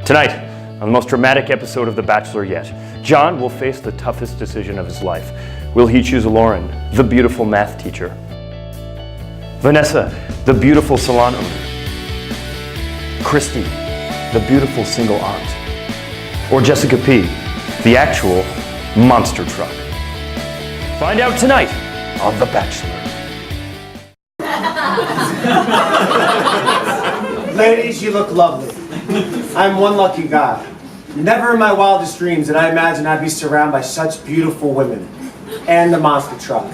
Tonight, on the most dramatic episode of The Bachelor yet, John will face the toughest decision of his life. Will he choose Lauren, the beautiful math teacher? Vanessa, the beautiful salon owner? Christy, the beautiful single aunt? Or Jessica P., the actual monster truck? Find out tonight on The Bachelor. Ladies, you look lovely. I'm one lucky guy. Never in my wildest dreams did I imagine I'd be surrounded by such beautiful women. And the monster truck.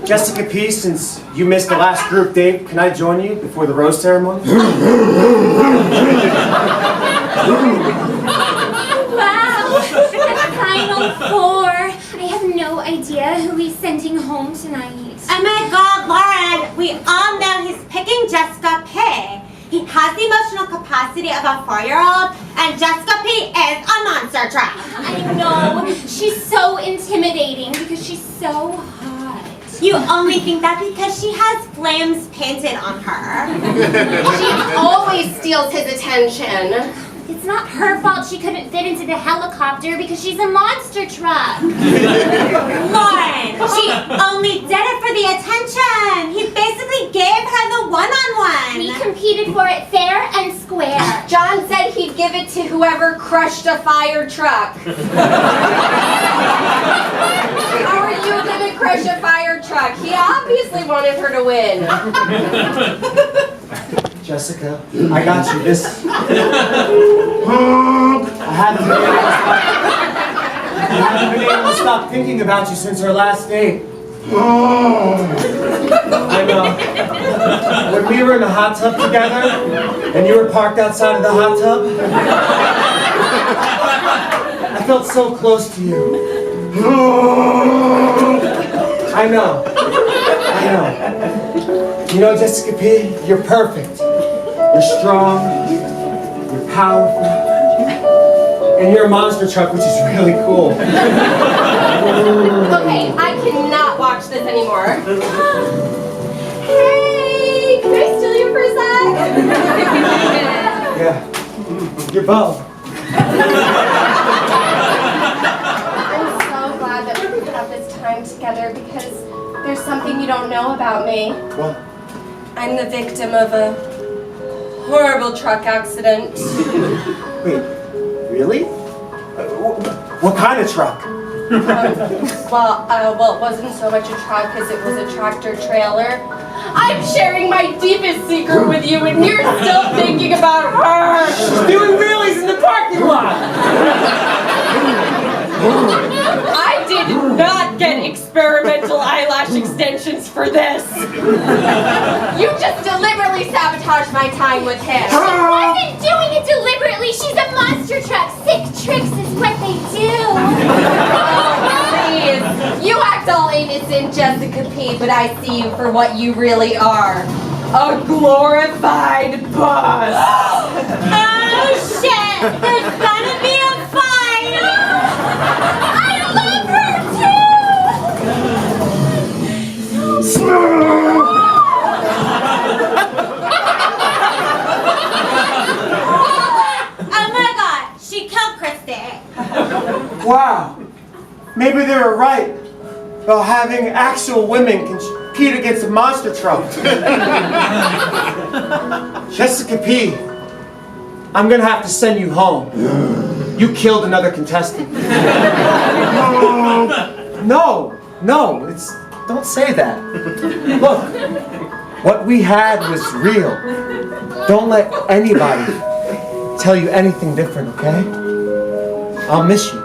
Jessica P., since you missed the last group date, can I join you before the rose ceremony? Wow! The final four! I have no idea who he's sending home tonight. Oh my God, Lauren! We all know he's picking Jessica P. He has the emotional capacity of a 4-year-old, and Jessica P. is a monster truck. I know. She's so intimidating because she's so hot. You only think that because she has flames painted on her. She always steals his attention. It's not her fault she couldn't fit into the helicopter because she's a monster truck. Lauren, she only did it for the attention. He basically gave her the one-on-one. We competed for it fair and square. John said he'd give it to whoever crushed a fire truck. How are you gonna crush a fire truck? He obviously wanted her to win. Jessica, I got you. I haven't been able to stop thinking about you since our last date. I know. When we were in the hot tub together, and you were parked outside of the hot tub, I felt so close to you. I know. You know, Jessica P., you're perfect. You're strong, you're powerful, and you're a monster truck, which is really cool. Okay, I cannot watch this anymore. Hey, can I steal you for a sec? Yeah, your bow. I'm so glad that we could have this time together because there's something you don't know about me. What? I'm the victim of a horrible truck accident. Wait, really? What kind of truck? Well, it wasn't so much a truck as it was a tractor trailer. I'm sharing my deepest secret with you, and you're still thinking about her. She's doing wheelies in the parking lot. I did not get experimental eyelash extensions for this. You just deliberately sabotaged my time with him. She wasn't doing it deliberately. She's a monster truck. Sick tricks is what they do. Please, you act all innocent, Jessica P., but I see you for what you really are. A glorified boss. Oh shit! There's gonna be a fight! I love her too! Oh my God, she killed Christy. Wow. Maybe they were right about having actual women compete against a monster truck. Jessica P., I'm gonna have to send you home. You killed another contestant. No, don't say that. Look, what we had was real. Don't let anybody tell you anything different, okay? I'll miss you.